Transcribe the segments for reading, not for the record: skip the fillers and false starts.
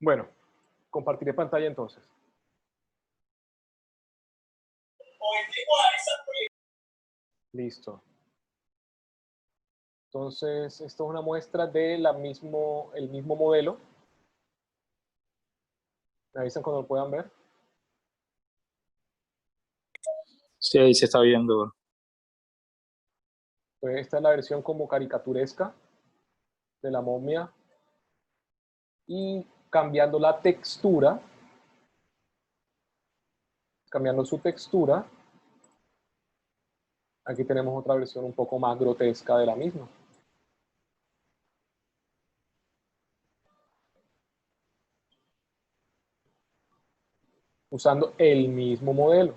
Bueno, compartiré pantalla entonces. Listo. Entonces, esto es una muestra de el mismo modelo. Me avisan cuando lo puedan ver. Sí, ahí se está viendo. Pues esta es la versión como caricaturesca de la momia. Y cambiando la textura, cambiando su textura, aquí tenemos otra versión un poco más grotesca de la misma. Usando el mismo modelo.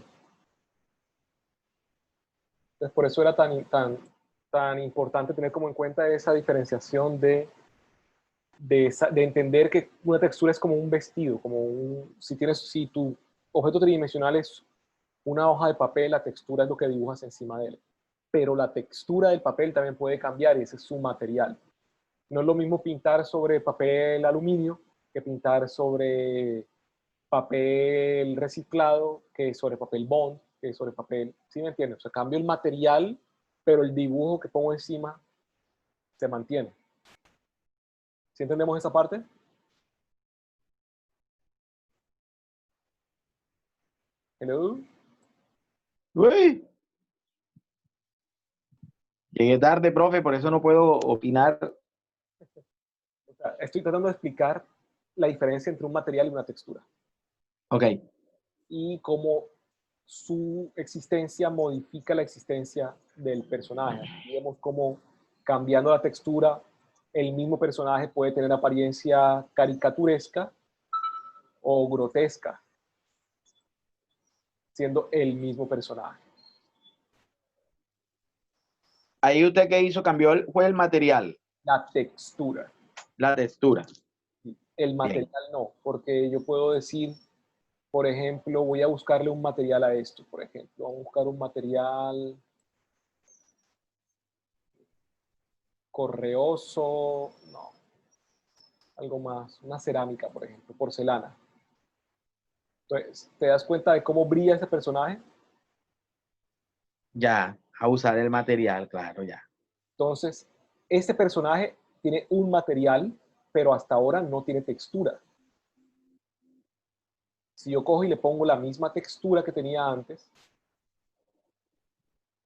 Entonces, por eso era tan importante tener como en cuenta esa diferenciación de entender que una textura es como un vestido, si tu objeto tridimensional es una hoja de papel, la textura es lo que dibujas encima de él. Pero la textura del papel también puede cambiar y ese es su material. No es lo mismo pintar sobre papel aluminio que pintar sobre papel reciclado, que sobre papel bond, que sobre papel, ¿sí me entiendes? O sea, cambio el material, pero el dibujo que pongo encima se mantiene. ¿Sí entendemos esa parte? Hello. Uy. Llegué tarde, profe, por eso no puedo opinar. O sea, estoy tratando de explicar la diferencia entre un material y una textura. Ok. Y cómo su existencia modifica la existencia del personaje. Aquí vemos cómo cambiando la textura, el mismo personaje puede tener apariencia caricaturesca o grotesca, siendo el mismo personaje. Ahí usted que hizo, cambió fue el material, La textura. la textura. El material no, porque yo puedo decir, por ejemplo, voy a buscarle un material a esto, por ejemplo, vamos a buscar un material correoso, no, algo más, una cerámica, por ejemplo, porcelana. Entonces, ¿te das cuenta de cómo brilla ese personaje? Ya, a usar el material, claro, ya. Entonces, este personaje tiene un material, pero hasta ahora no tiene textura. Si yo cojo y le pongo la misma textura que tenía antes,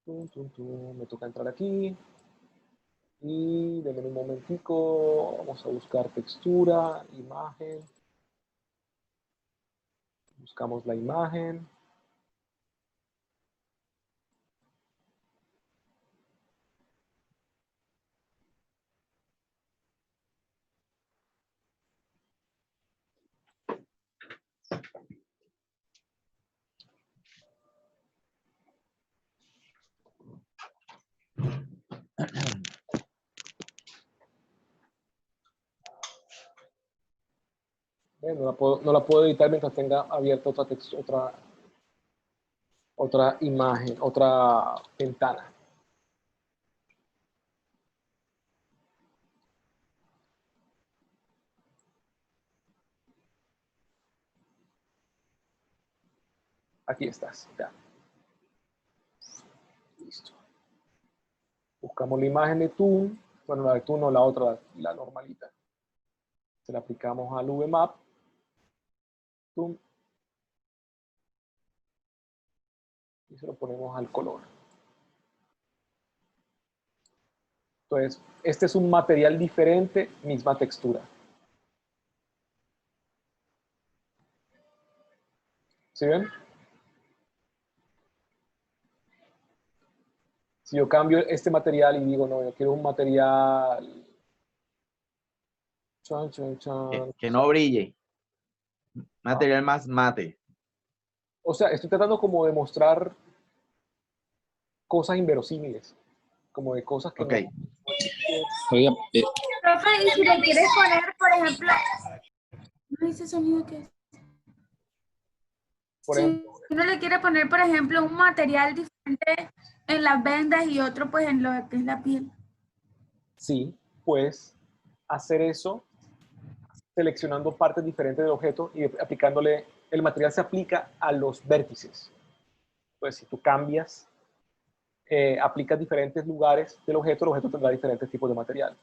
me toca entrar aquí, y denme un momentico, vamos a buscar textura, imagen, buscamos la imagen. No la puedo editar mientras tenga abierta otra imagen, otra ventana. Aquí estás, ya. Listo. Buscamos la imagen de Toon. Bueno, la de Toon no, la otra, la normalita. Se la aplicamos al VMap. Toon. Y se lo ponemos al color. Entonces, este es un material diferente, misma textura. ¿Sí ven? Si yo cambio este material y digo, no, yo quiero un material... Chan, chan, chan. Que no brille. Material más mate. O sea, estoy tratando como de mostrar cosas inverosímiles, como de cosas que Ok. no... Oiga, Profe, y si le quieres poner, por ejemplo, ¿no dice sonido que es? Por Si ejemplo, uno le quiere poner, por ejemplo, un material diferente en las vendas y otro pues en lo que es la piel. sí, puedes hacer eso seleccionando partes diferentes del objeto y aplicándole, el material se aplica a los vértices. Entonces, si tú cambias, aplicas diferentes lugares del objeto, el objeto tendrá diferentes tipos de material.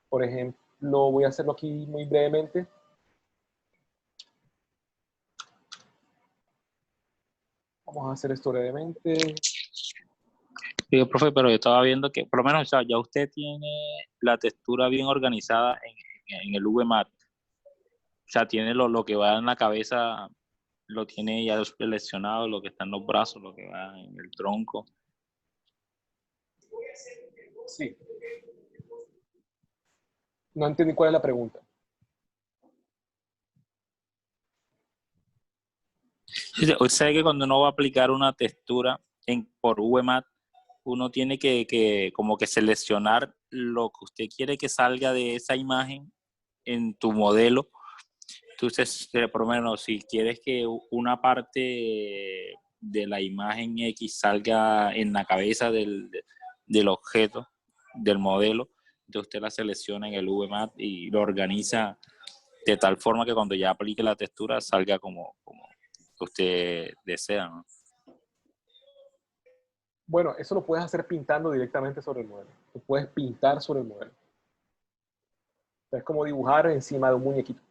Por ejemplo, voy a hacerlo aquí muy brevemente. Vamos a hacer esto brevemente. Digo, profe, pero yo estaba viendo que, por lo menos, o sea, ya usted tiene la textura bien organizada en el VMAT. O sea, tiene lo que va en la cabeza, lo tiene ya seleccionado, lo que está en los brazos, lo que va en el tronco. Sí. No entendí cuál es la pregunta. O sea que cuando uno va a aplicar una textura por VMAT, uno tiene que como que seleccionar lo que usted quiere que salga de esa imagen en tu modelo. Entonces, por lo menos, si quieres que una parte de la imagen X salga en la cabeza del objeto, del modelo, entonces usted la selecciona en el VMAT y lo organiza de tal forma que cuando ya aplique la textura salga como usted desea, ¿no? Bueno, eso lo puedes hacer pintando directamente sobre el modelo. Tú puedes pintar sobre el modelo. Es como dibujar encima de un muñequito.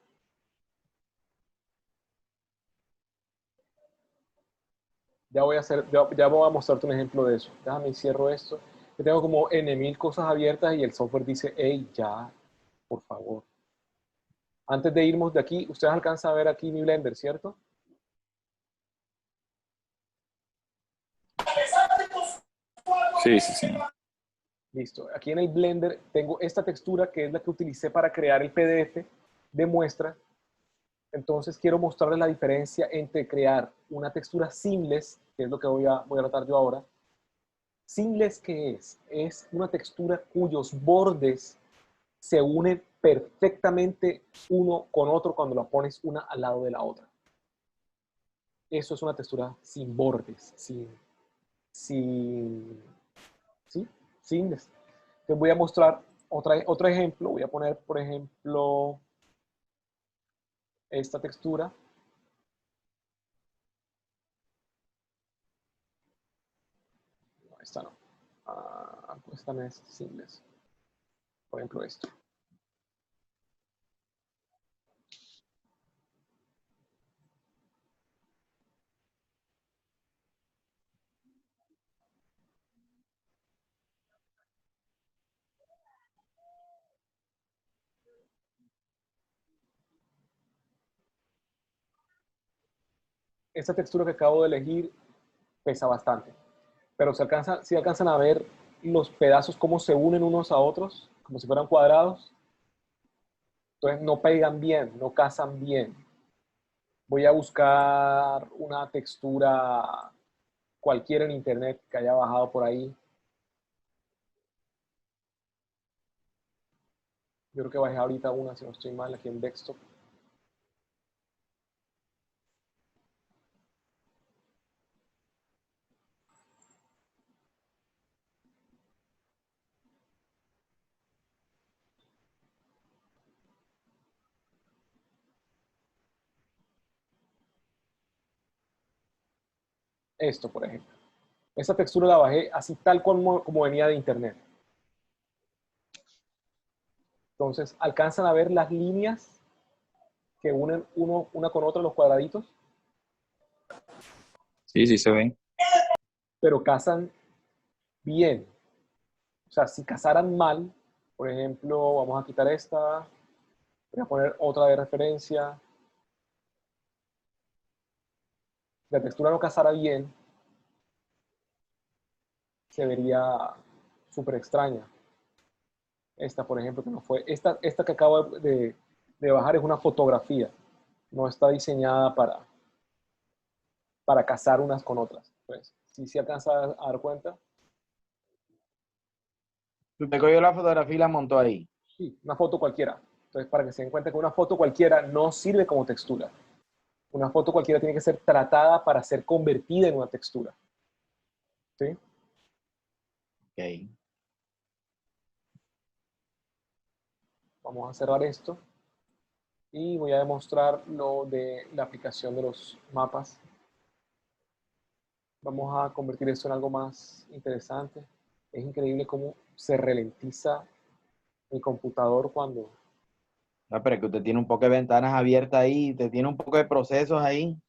Ya voy a mostrarte un ejemplo de eso. Déjame cierro esto. Yo tengo como N1000 cosas abiertas y el software dice, hey, ya, por favor. Antes de irnos de aquí, ustedes alcanzan a ver aquí mi Blender, ¿cierto? Sí, sí, sí. Listo. Aquí en el Blender tengo esta textura que es la que utilicé para crear el PDF de muestra. Entonces quiero mostrarles la diferencia entre crear una textura seamless, que es lo que voy a tratar yo ahora. Seamless, ¿qué es? Es una textura cuyos bordes se unen perfectamente uno con otro cuando la pones una al lado de la otra. Eso es una textura sin bordes, sin, ¿sí? Seamless. Entonces voy a mostrar otro ejemplo. Voy a poner, por ejemplo, esta textura. No, esta no. Esta no es seamless. Por ejemplo, esto. Esta textura que acabo de elegir pesa bastante, pero si alcanzan a ver los pedazos cómo se unen unos a otros, como si fueran cuadrados, entonces no pegan bien, no casan bien. Voy a buscar una textura cualquiera en internet que haya bajado por ahí. Yo creo que bajé ahorita una, si no estoy mal, aquí en Desktop. Esto, por ejemplo. Esta textura la bajé así tal como venía de internet. Entonces, ¿alcanzan a ver las líneas que unen una con otra, los cuadraditos? Sí, sí se ven. Pero casan bien. O sea, si casaran mal, por ejemplo, vamos a quitar esta, voy a poner otra de referencia. La textura no casara bien, se vería súper extraña. Esta, por ejemplo, que no fue. Esta que acabo de bajar es una fotografía. No está diseñada para casar unas con otras. Pues, si se alcanza a dar cuenta. Usted cogió la fotografía y la montó ahí. Sí, una foto cualquiera. Entonces, para que se den cuenta que una foto cualquiera no sirve como textura. Una foto cualquiera tiene que ser tratada para ser convertida en una textura. ¿Sí? Ok. Vamos a cerrar esto. Y voy a demostrar lo de la aplicación de los mapas. Vamos a convertir esto en algo más interesante. Es increíble cómo se ralentiza el computador cuando... No, pero es que usted tiene un poco de ventanas abiertas ahí, usted tiene un poco de procesos ahí.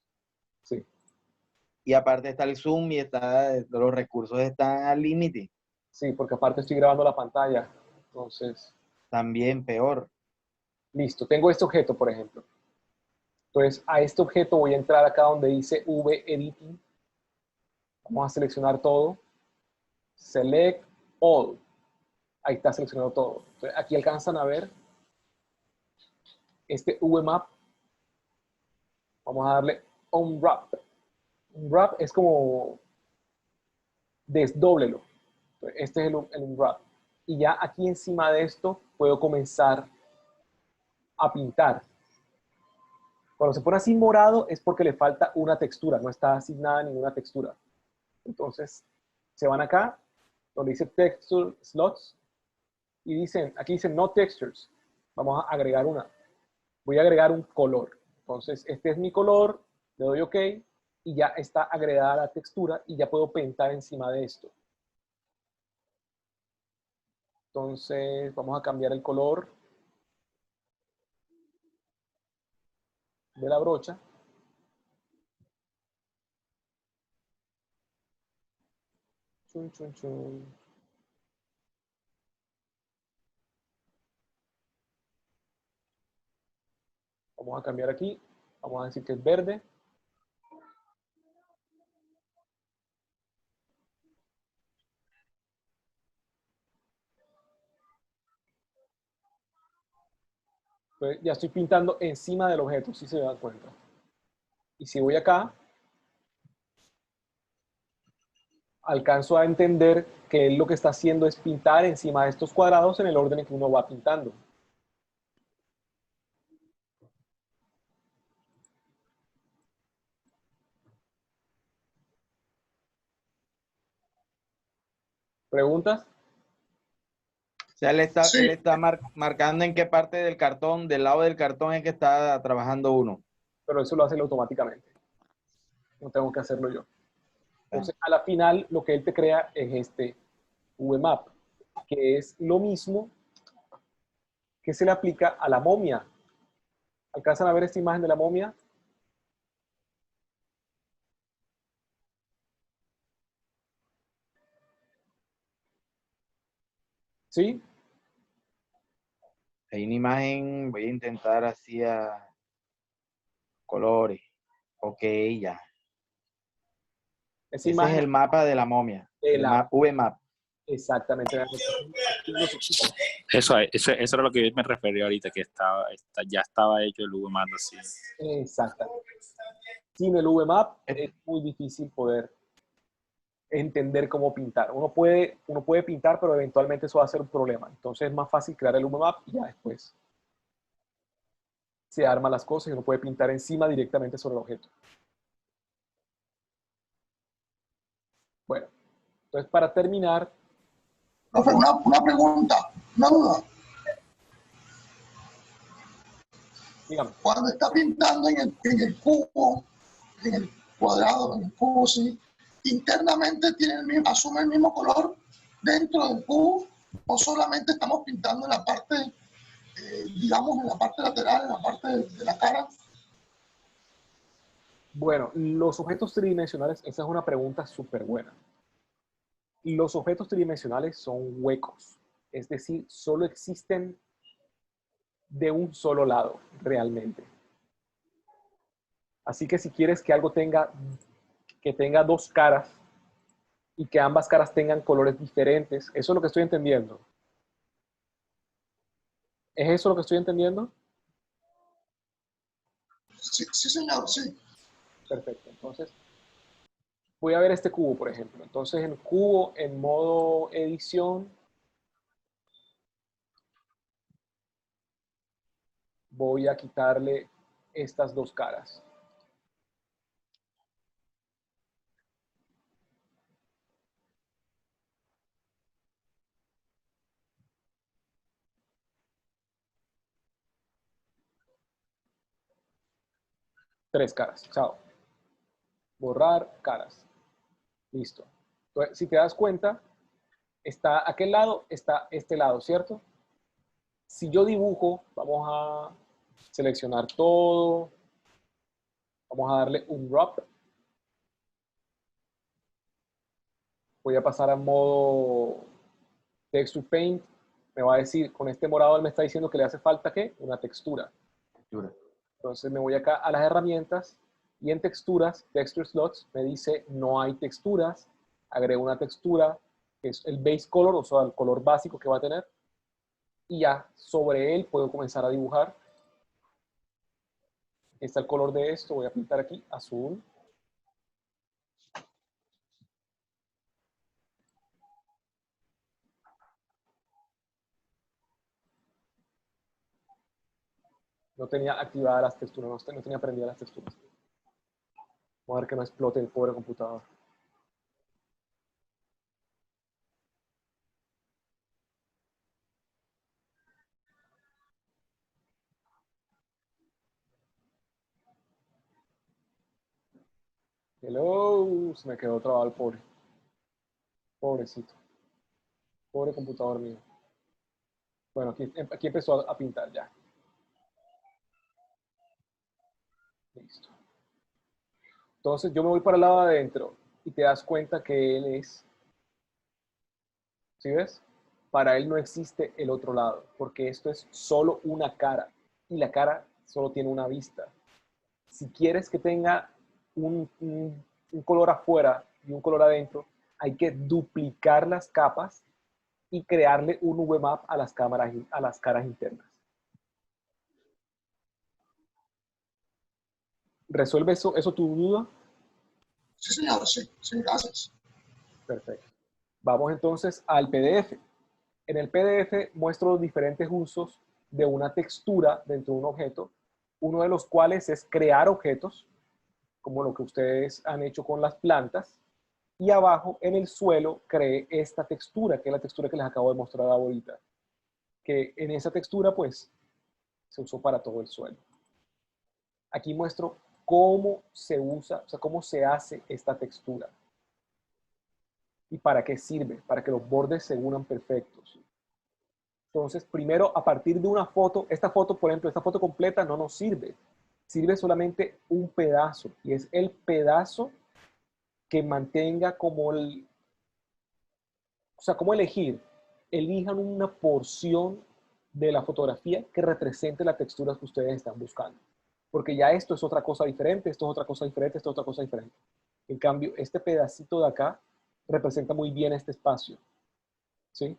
Sí, Y aparte está el Zoom y los recursos están al límite. sí, porque aparte estoy grabando la pantalla. Entonces, También peor. listo. Tengo este objeto, por ejemplo. Entonces, a este objeto voy a entrar acá donde dice V-Editing. Vamos a seleccionar todo. Select All. Ahí está seleccionado todo. Entonces, aquí alcanzan a ver este VMap. Vamos a darle Unwrap. Unwrap es como desdóblelo. Entonces, este es el Unwrap. Y ya aquí encima de esto puedo comenzar a pintar. Cuando se pone así morado es porque le falta una textura, no está asignada ninguna textura. Entonces, se van acá, donde dice Texture Slots, y dicen, aquí dicen No Textures. Vamos a agregar una. Voy a agregar un color. Entonces, este es mi color, le doy OK, y ya está agregada la textura, y ya puedo pintar encima de esto. Entonces, vamos a cambiar el color de la brocha. Chun, chun, chun. Vamos a cambiar aquí. Vamos a decir que es verde. Entonces, ya estoy pintando encima del objeto, si se dan cuenta. Y si voy acá, alcanzo a entender que él lo que está haciendo es pintar encima de estos cuadrados en el orden en que uno va pintando. ¿Preguntas? O sea, Sí, él está marcando en qué parte del cartón, del lado del cartón es que está trabajando uno. Pero eso lo hace él automáticamente. No tengo que hacerlo yo. Ah. Entonces, a la final, lo que él te crea es este VMap, que es lo mismo que se le aplica a la momia. ¿Alcanzan a ver esta imagen de la momia? ¿Sí? Hay una imagen, voy a intentar así a colores. Ok, ya. Esa Ese es imagen el mapa de la momia. de El la... mapa VMap. Exactamente. Eso era lo que yo me refería ahorita, que ya estaba hecho el VMAT así. Exactamente. Sin el VMap Es- es muy difícil poder entender cómo pintar. Uno puede pintar, pero eventualmente eso va a ser un problema. Entonces es más fácil crear el VMap y ya después se arman las cosas y uno puede pintar encima directamente sobre el objeto. Bueno, entonces para terminar, profe, una pregunta, una duda. digamos, Cuando está pintando en el cubo, en el cuadrado, en el cubo, sí, internamente asume el mismo color dentro del cubo, o solamente estamos pintando en la parte, digamos, en la parte lateral, en la parte de la cara. bueno, los objetos tridimensionales, esa es una pregunta súper buena. Los objetos tridimensionales son huecos, es decir, solo existen de un solo lado realmente. Así que si quieres que algo que tenga dos caras y que ambas caras tengan colores diferentes, eso es lo que estoy entendiendo. ¿Es eso lo que estoy entendiendo? Sí, sí, señor, sí. Perfecto. Entonces, voy a ver este cubo, por ejemplo. Entonces, el cubo en modo edición, voy a quitarle estas dos caras. 3 caras. Chao. Borrar caras. Listo. Entonces, si te das cuenta, está aquel lado, está este lado, ¿cierto? Si yo dibujo, vamos a seleccionar todo. Vamos a darle un wrap. Voy a pasar a modo Texture Paint. Me va a decir, con este morado él me está diciendo que le hace falta, ¿qué? Una textura. Entonces me voy acá a las herramientas y en texturas, Texture Slots, me dice no hay texturas. Agrego una textura, que es el base color, o sea, el color básico que va a tener. Y ya sobre él puedo comenzar a dibujar. Aquí está el color de esto. Voy a pintar aquí azul. No tenía activadas las texturas, no tenía prendidas las texturas. Vamos a ver que no explote el pobre computador. Hello, se me quedó trabado el pobre. Pobrecito. Pobre computador mío. Bueno, aquí empezó a pintar ya. Listo. Entonces yo me voy para el lado de adentro y te das cuenta que él es, ¿sí ves? Para él no existe el otro lado, porque esto es solo una cara y la cara solo tiene una vista. Si quieres que tenga un color afuera y un color adentro, hay que duplicar las capas y crearle un VMAP a las caras internas. ¿Resuelve eso tu duda? Sí, señor, sí, sí, gracias. Perfecto. Vamos entonces al PDF. En el PDF muestro los diferentes usos de una textura dentro de un objeto, uno de los cuales es crear objetos, como lo que ustedes han hecho con las plantas, y abajo en el suelo creé esta textura, que es la textura que les acabo de mostrar ahorita, que en esa textura pues se usó para todo el suelo. Aquí muestro cómo se usa, o sea, cómo se hace esta textura. ¿Y para qué sirve? Para que los bordes se unan perfectos. Entonces, primero, a partir de una foto, esta foto, por ejemplo, esta foto completa no nos sirve. Sirve solamente un pedazo, y es el pedazo que mantenga como el... O sea, ¿cómo elegir? Elijan una porción de la fotografía que represente la textura que ustedes están buscando. Porque ya esto es otra cosa diferente, esto es otra cosa diferente, esto es otra cosa diferente. En cambio, este pedacito de acá representa muy bien este espacio. ¿Sí?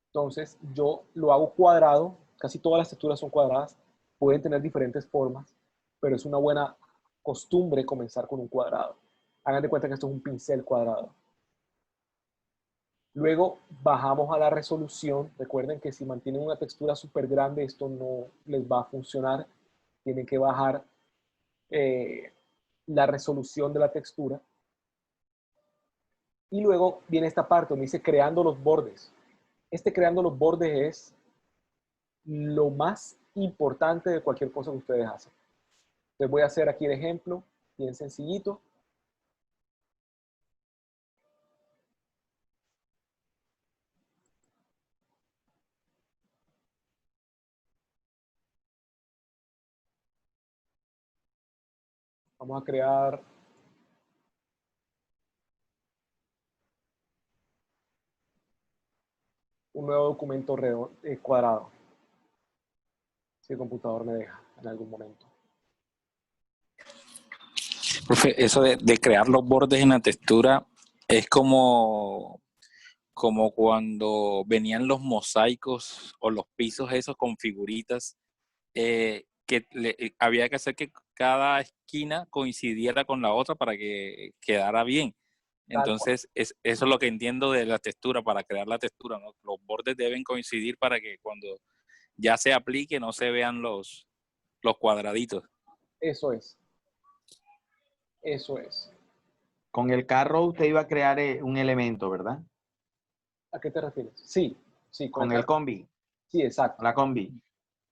Entonces, yo lo hago cuadrado. Casi todas las texturas son cuadradas. Pueden tener diferentes formas, pero es una buena costumbre comenzar con un cuadrado. Hagan de cuenta que esto es un pincel cuadrado. Luego bajamos a la resolución. Recuerden que si mantienen una textura súper grande, esto no les va a funcionar. Tienen que bajar la resolución de la textura. Y luego viene esta parte donde dice creando los bordes. Este creando los bordes es lo más importante de cualquier cosa que ustedes hacen. Les voy a hacer aquí el ejemplo, bien sencillito. Vamos a crear un nuevo documento cuadrado. Si el computador me deja en algún momento. Profe, eso de crear los bordes en la textura es como cuando venían los mosaicos o los pisos esos con figuritas, había que hacer que cada esquina coincidiera con la otra para que quedara bien. Entonces, eso es lo que entiendo de la textura, para crear la textura, ¿no? Los bordes deben coincidir para que cuando ya se aplique no se vean los cuadraditos. Eso es. Eso es. Con el carro usted iba a crear un elemento, ¿verdad? ¿A qué te refieres? Sí, sí. Con el combi, Sí, exacto. la combi.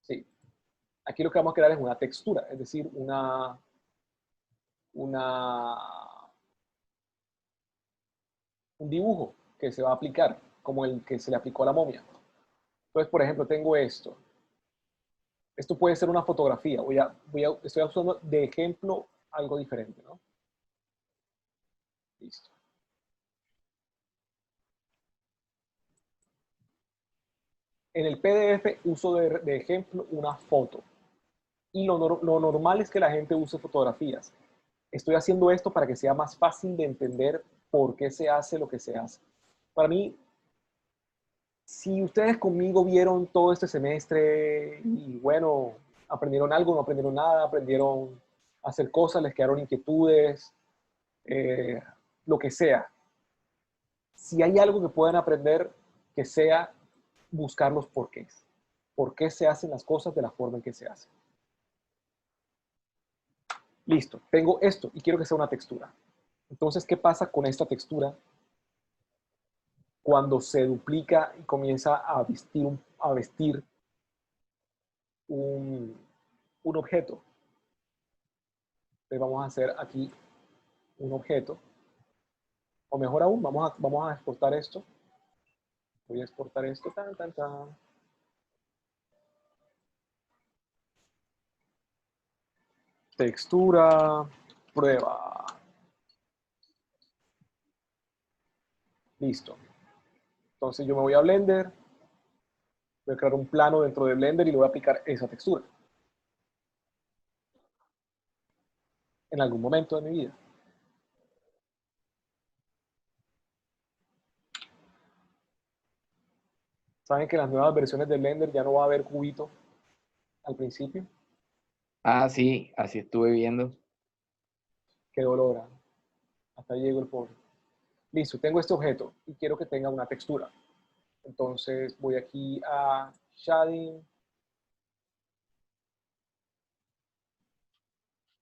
Sí. Aquí lo que vamos a crear es una textura, es decir, una un dibujo que se va a aplicar, como el que se le aplicó a la momia. Entonces, por ejemplo, tengo esto. Esto puede ser una fotografía. Estoy usando de ejemplo algo diferente, ¿no? Listo. En el PDF uso de ejemplo una foto. Y lo normal es que la gente use fotografías. Estoy haciendo esto para que sea más fácil de entender por qué se hace lo que se hace. Para mí, si ustedes conmigo vieron todo este semestre y bueno, aprendieron algo, no aprendieron nada, aprendieron a hacer cosas, les quedaron inquietudes, lo que sea. Si hay algo que puedan aprender, que sea buscar los porqués. ¿Por qué se hacen las cosas de la forma en que se hacen? Listo, tengo esto y quiero que sea una textura. Entonces, ¿qué pasa con esta textura cuando se duplica y comienza a vestir un objeto? Entonces vamos a hacer aquí un objeto. O mejor aún, vamos a exportar esto. Voy a exportar esto. Tan, tan, tan. Textura, prueba. Listo. Entonces yo me voy a Blender. Voy a crear un plano dentro de Blender y le voy a aplicar esa textura. En algún momento de mi vida. ¿Saben que en las nuevas versiones de Blender ya no va a haber cubito al principio? Ah, sí, así estuve viendo. Qué dolor. Hasta ahí llegó el pobre. Listo, tengo este objeto y quiero que tenga una textura. Entonces voy aquí a Shading.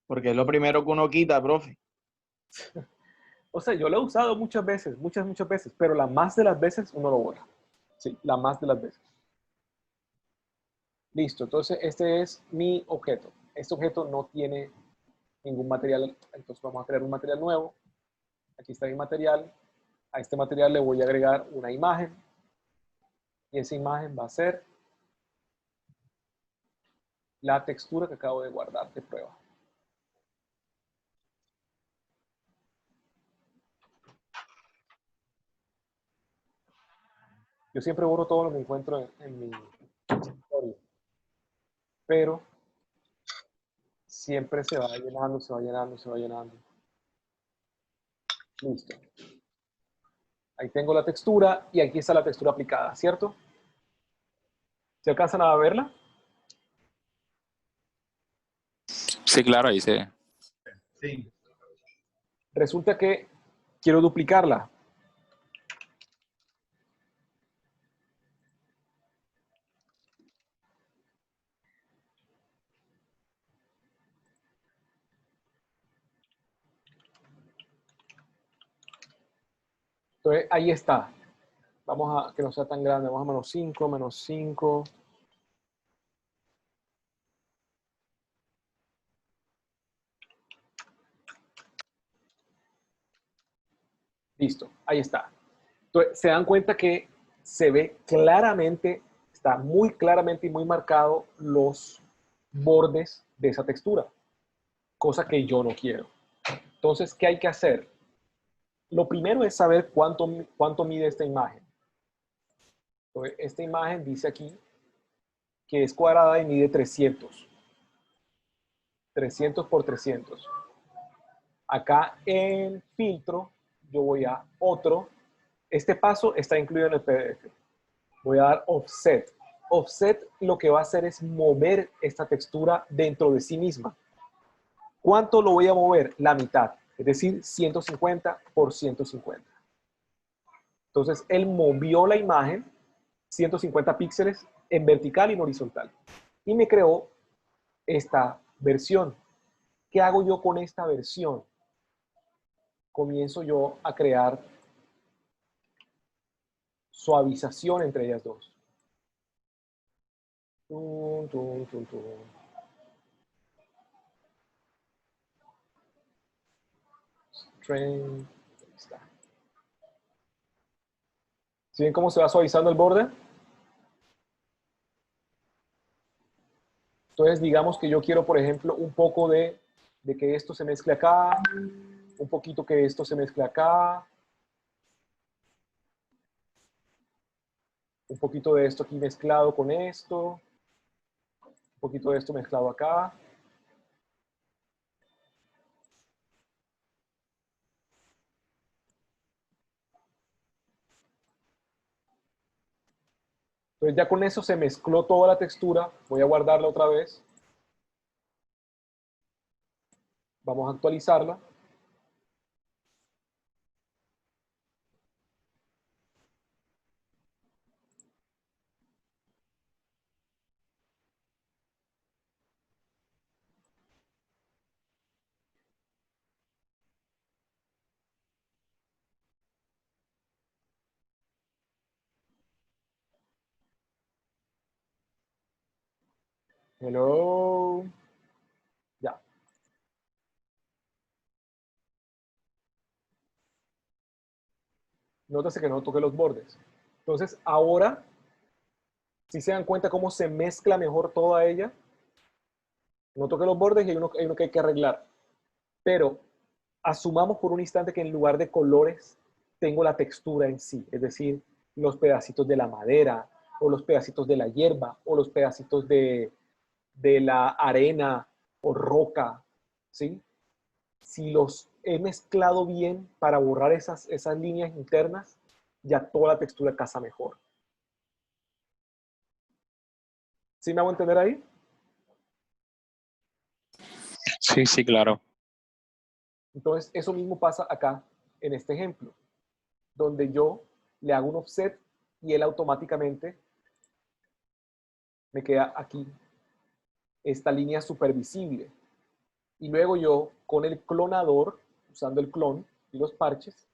Porque es lo primero que uno quita, profe. O sea, yo lo he usado muchas veces, muchas veces, pero la más de las veces uno lo borra. Sí, la más de las veces. Listo, entonces este es mi objeto. Este objeto no tiene ningún material, entonces vamos a crear un material nuevo. Aquí está mi material. A este material le voy a agregar una imagen. Y esa imagen va a ser la textura que acabo de guardar de prueba. Yo siempre borro todo lo que encuentro en mi escritorio, pero siempre se va llenando, se va llenando, se va llenando. Listo. Ahí tengo la textura y aquí está la textura aplicada, ¿cierto? ¿Se alcanzan a verla? Sí, claro, ahí se ve. Sí. Resulta que quiero duplicarla. Entonces, ahí está. Vamos a que no sea tan grande. Vamos a menos 5, menos 5. Listo, ahí está. Entonces, se dan cuenta que se ve claramente, está muy claramente y muy marcado los bordes de esa textura, cosa que yo no quiero. Entonces, ¿qué hay que hacer? Lo primero es saber cuánto mide esta imagen. Entonces, esta imagen dice aquí que es cuadrada y mide 300. 300 por 300. Acá en filtro, yo voy a otro. Este paso está incluido en el PDF. Voy a dar offset. Offset lo que va a hacer es mover esta textura dentro de sí misma. ¿Cuánto lo voy a mover? La mitad, es decir, 150 por 150. Entonces, él movió la imagen 150 píxeles en vertical y en horizontal. Y me creó esta versión. ¿Qué hago yo con esta versión? Comienzo yo a crear suavización entre ellas dos. Tum, tum, tum, tum. Trend. Ahí está. ¿Sí ven cómo se va suavizando el borde? Entonces, digamos que yo quiero, por ejemplo, un poco de que esto se mezcle acá, un poquito que esto se mezcle acá, un poquito de esto aquí mezclado con esto, un poquito de esto mezclado acá. Entonces ya con eso se mezcló toda la textura. Voy a guardarla otra vez. Vamos a actualizarla. Hello. Ya. Nótese que no toqué los bordes. Entonces ahora, si se dan cuenta cómo se mezcla mejor toda ella, no toqué los bordes y hay uno que hay que arreglar. Pero asumamos por un instante que en lugar de colores tengo la textura en sí, es decir, los pedacitos de la madera, o los pedacitos de la hierba, o los pedacitos de la arena o roca, ¿sí? Si los he mezclado bien para borrar esas líneas internas, ya toda la textura casa mejor. ¿Sí me hago entender ahí? Sí, sí, claro. Entonces, eso mismo pasa acá en este ejemplo, donde yo le hago un offset y él automáticamente me queda aquí esta línea supervisible. Y luego yo, con el clonador, usando el clon y los parches,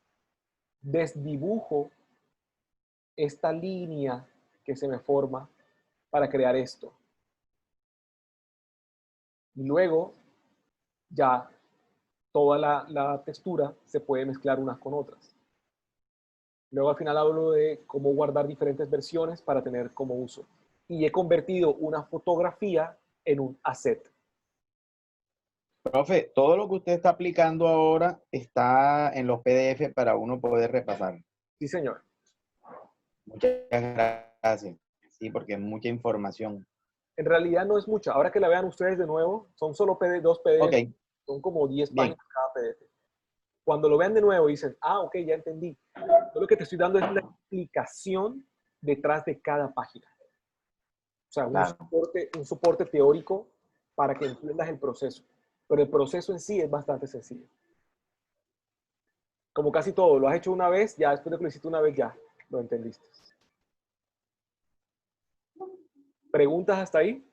desdibujo esta línea que se me forma para crear esto. Y luego ya toda la textura se puede mezclar unas con otras. Luego al final hablo de cómo guardar diferentes versiones para tener como uso. Y he convertido una fotografía en un asset. Profe, todo lo que usted está aplicando ahora está en los PDF para uno poder repasar. Sí, señor. Muchas gracias. Sí, porque es mucha información. En realidad no es mucha. Ahora que la vean ustedes de nuevo, son solo dos Ok, PDF. Son como 10 bien. páginas cada PDF. Cuando lo vean de nuevo dicen, ah, ok, ya entendí. Yo lo que te estoy dando es la explicación detrás de cada página. O sea, Claro. un soporte teórico para que entiendas el proceso. Pero el proceso en sí es bastante sencillo. Como casi todo, lo has hecho una vez, ya después de que lo hiciste una vez, ya lo entendiste. ¿Preguntas hasta ahí?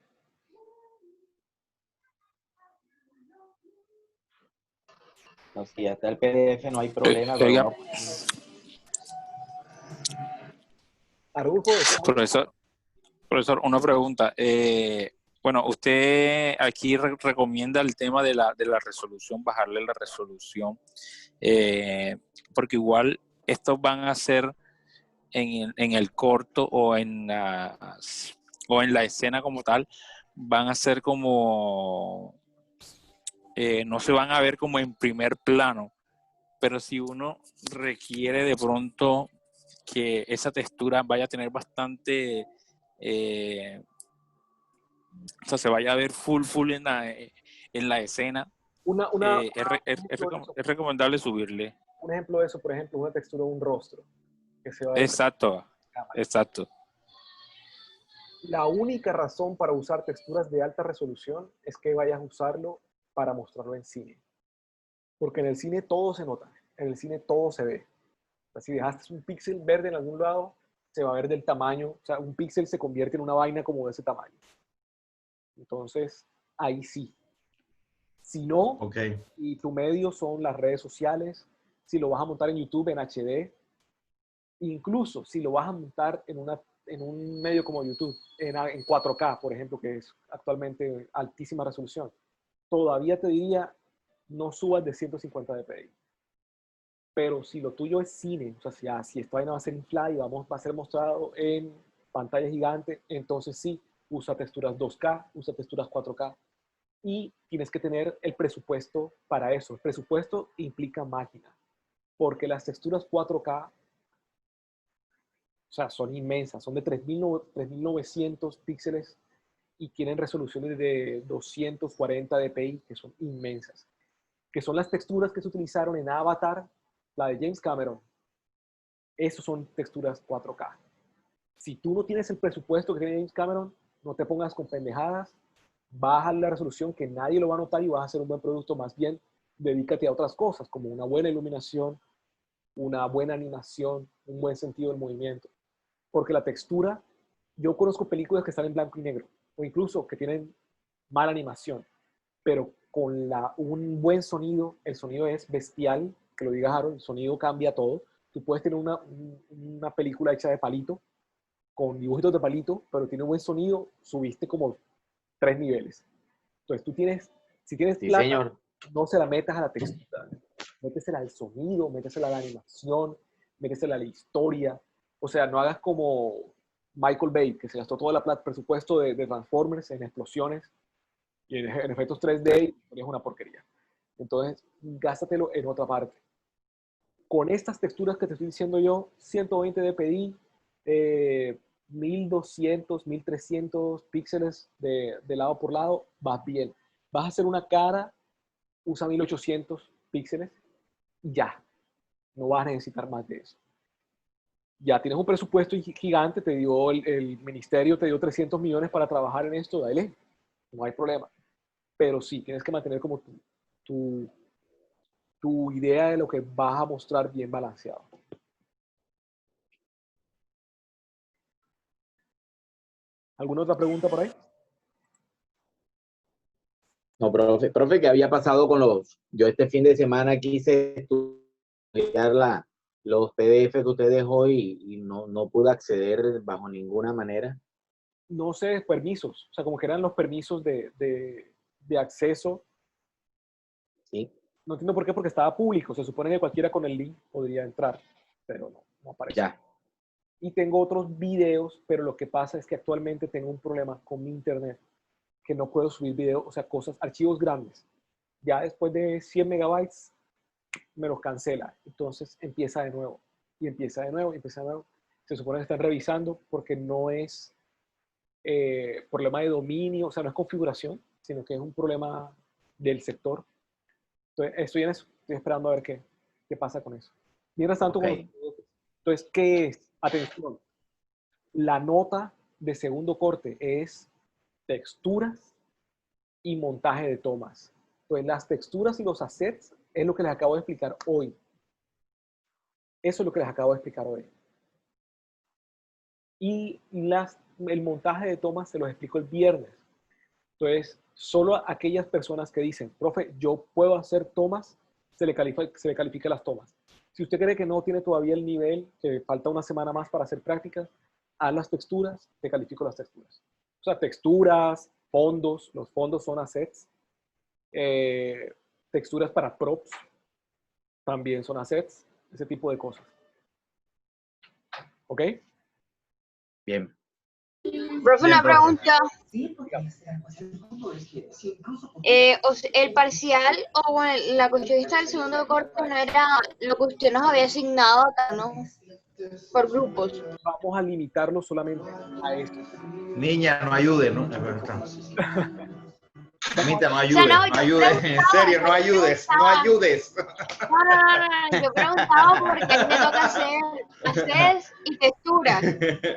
No, si ya está el PDF, no hay problema. Pero Oiga, no- Arnulfo, profesor, una pregunta. Bueno, usted aquí recomienda el tema de la resolución, bajarle la resolución, porque igual estos van a ser en el corto o en la escena como tal, van a ser como, no se van a ver como en primer plano, pero si uno requiere de pronto que esa textura vaya a tener bastante, o sea, se vaya a ver full en la escena, es recomendable subirle. un ejemplo de eso, por ejemplo, una textura de un rostro que se va a ver Exacto, en cámara. exacto. La única razón para usar texturas de alta resolución es que vayas a usarlo para mostrarlo en cine. Porque en el cine todo se nota, en el cine todo se ve. O sea, si dejaste un píxel verde en algún lado, se va a ver del tamaño, o sea, un píxel se convierte en una vaina como de ese tamaño. Entonces, ahí sí. Si no, Ok. y tu medio son las redes sociales, si lo vas a montar en YouTube en HD, incluso si lo vas a montar en un medio como YouTube, en 4K, por ejemplo, que es actualmente altísima resolución, todavía te diría, no subas de 150 dpi. Pero si lo tuyo es cine, o sea, si esta vaina va a ser inflada y va a ser mostrado en pantalla gigante, entonces sí, usa texturas 2K, usa texturas 4K. Y tienes que tener el presupuesto para eso. El presupuesto implica máquina, porque las texturas 4K, o sea, son inmensas, son de 3900 píxeles y tienen resoluciones de 240 dpi, que son inmensas, que son las texturas que se utilizaron en Avatar, la de James Cameron. Esas son texturas 4K. Si tú no tienes el presupuesto que tiene James Cameron, no te pongas con pendejadas, baja la resolución que nadie lo va a notar y vas a hacer un buen producto. Más bien, dedícate a otras cosas, como una buena iluminación, una buena animación, un buen sentido del movimiento. Porque la textura, yo conozco películas que están en blanco y negro, o incluso que tienen mala animación, pero con un buen sonido, el sonido es bestial, que lo diga Harold, el sonido cambia todo. Tú puedes tener una película hecha de palito, con dibujitos de palito, pero tiene un buen sonido, subiste como 3 niveles. Entonces si tienes Sí, plata, señor. no se la metas a la textura, métesela al sonido, métesela a la animación, métesela a la historia. O sea, no hagas como Michael Bay, que se gastó toda la plata, presupuesto de Transformers en explosiones y en efectos 3D y es una porquería. Entonces, gástatelo en otra parte. Con estas texturas que te estoy diciendo yo, 120 dpi, 1200, 1300 píxeles de lado por lado, vas bien. Vas a hacer una cara, usa 1800 píxeles y ya. No vas a necesitar más de eso. Ya tienes un presupuesto gigante, te dio el ministerio, te dio 300 millones para trabajar en esto, dale, no hay problema. Pero sí, tienes que mantener como tu idea de lo que vas a mostrar bien balanceado. ¿Alguna otra pregunta por ahí? No, profe, ¿qué había pasado con los? Yo este fin de semana quise estudiar los PDF que usted dejó y no pude acceder bajo ninguna manera. No sé, permisos, o sea, como que eran los permisos de acceso. Sí, No entiendo por qué, porque estaba público. Se supone que cualquiera con el link podría entrar, pero no aparece. ya. Y tengo otros videos, pero lo que pasa es que actualmente tengo un problema con mi internet, que no puedo subir videos, o sea, cosas, archivos grandes. Ya después de 100 megabytes me los cancela. Entonces empieza de nuevo, y empieza de nuevo, y empieza de nuevo. Se supone que están revisando porque no es problema de dominio, o sea, no es configuración, sino que es un problema del sector. Entonces, estoy en eso, estoy esperando a ver qué pasa con eso. Mientras tanto, Okay. entonces, ¿qué es? Atención, la nota de segundo corte es texturas y montaje de tomas. Entonces, las texturas y los assets es lo que les acabo de explicar hoy. Eso es lo que les acabo de explicar hoy. Y el montaje de tomas se los explico el viernes. Entonces, solo a aquellas personas que dicen, profe, yo puedo hacer tomas, se le califica las tomas. Si usted cree que no tiene todavía el nivel, que falta una semana más para hacer prácticas, haz las texturas, te califico las texturas. O sea, texturas, fondos, los fondos son assets. Texturas para props también son assets, ese tipo de cosas. ¿Ok? Bien. Profe, una pregunta. El parcial o bueno, la cuestión esta del segundo corte no era lo que usted nos había asignado acá, ¿no? Por grupos. Vamos a limitarlo solamente a esto. Niña, no ayude, ¿no? Mamita, no O sea, ayudes, no, no yo ayudes, en preguntaba, serio, no ayudes, no ayudes. No, yo preguntaba porque a mí me toca hacer assets y texturas.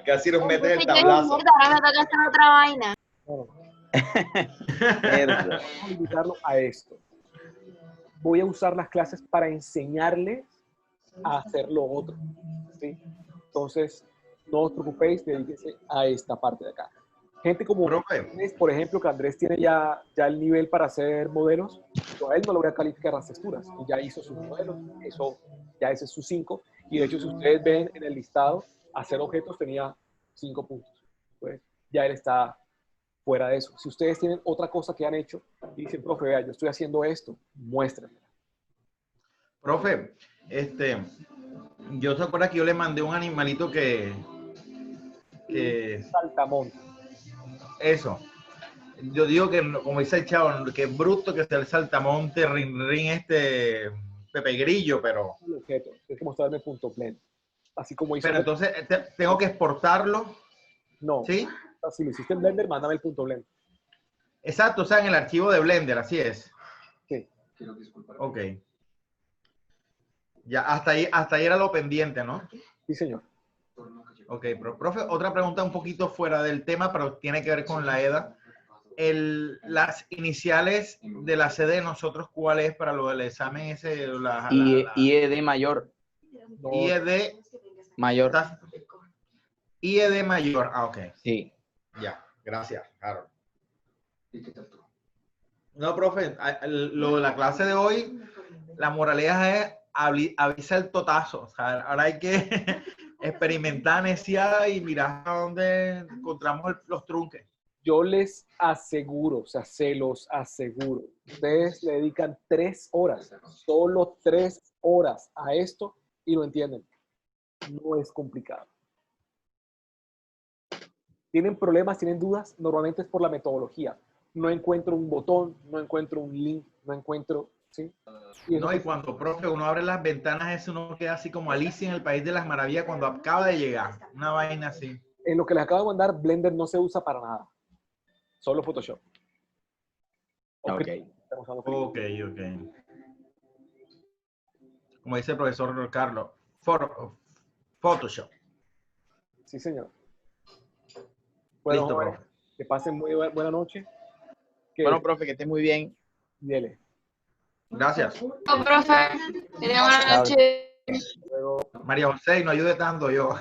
Casi nos metes Entonces el yo dije, tablazo. mierda, ahora me toca hacer otra vaina. Vamos a limitarlo a esto. Voy a usar las clases para enseñarles a hacer lo otro. ¿Sí? Entonces, no os preocupéis, dedíquense a esta parte de acá. Gente como Profe. Andrés, por ejemplo, que Andrés tiene ya el nivel para hacer modelos, yo a él no le voy a calificar las texturas. Y ya hizo sus modelos, ya ese es su 5. Y de hecho, si ustedes ven en el listado, hacer objetos tenía 5 puntos. Pues ya él está fuera de eso. Si ustedes tienen otra cosa que han hecho y dicen, profe, vea, yo estoy haciendo esto, muéstrenme. Profe, Yo se acuerda que yo le mandé un animalito que Saltamonte. eso. Yo digo que, como dice el chavo, que es bruto que sea el saltamonte, rin, Pepe Grillo, pero El objeto. Tienes que mostrarme punto pleno. Así como hizo. pero entonces tengo que exportarlo, No. ¿sí? O sea, si lo hiciste en Blender, mándame el punto blend. Exacto, o sea, en el archivo de Blender, así es. Sí. Ok. Ya, hasta ahí era lo pendiente, ¿no? Sí, señor. Ok, pero, profe, otra pregunta un poquito fuera del tema, pero tiene que ver con la EDA. Las iniciales de la sede de nosotros, ¿cuál es para lo del examen ese? IED mayor. No, IED Mayor. IED mayor. Ah, ok. Sí. Ya, gracias, Harold. No, profe, lo de la clase de hoy, la moraleja es avisa el totazo. O sea, ahora hay que experimentar necesidad y mirar a dónde encontramos los trunques. yo les aseguro, o sea, se los aseguro. Ustedes le dedican 3 horas, solo 3 horas a esto y lo entienden. No es complicado. ¿Tienen problemas, tienen dudas? Normalmente es por la metodología. No encuentro un botón, no encuentro un link, no encuentro, ¿sí? No, y cuando, profe, uno abre las ventanas, eso uno queda así como Alicia en el País de las Maravillas cuando acaba de llegar. Una vaina así. En lo que les acabo de mandar, Blender no se usa para nada. Solo Photoshop. Ok. Estamos usando Krita. Ok. Como dice el profesor Carlos, Photoshop. Sí, señor. Bueno, Listo, jóvenes, profe. que pasen muy buena noche. Bueno, profe, que esté muy bien. Dele. Gracias. No, profe. Tenía buena noche. Luego. María José, no ayude tanto yo.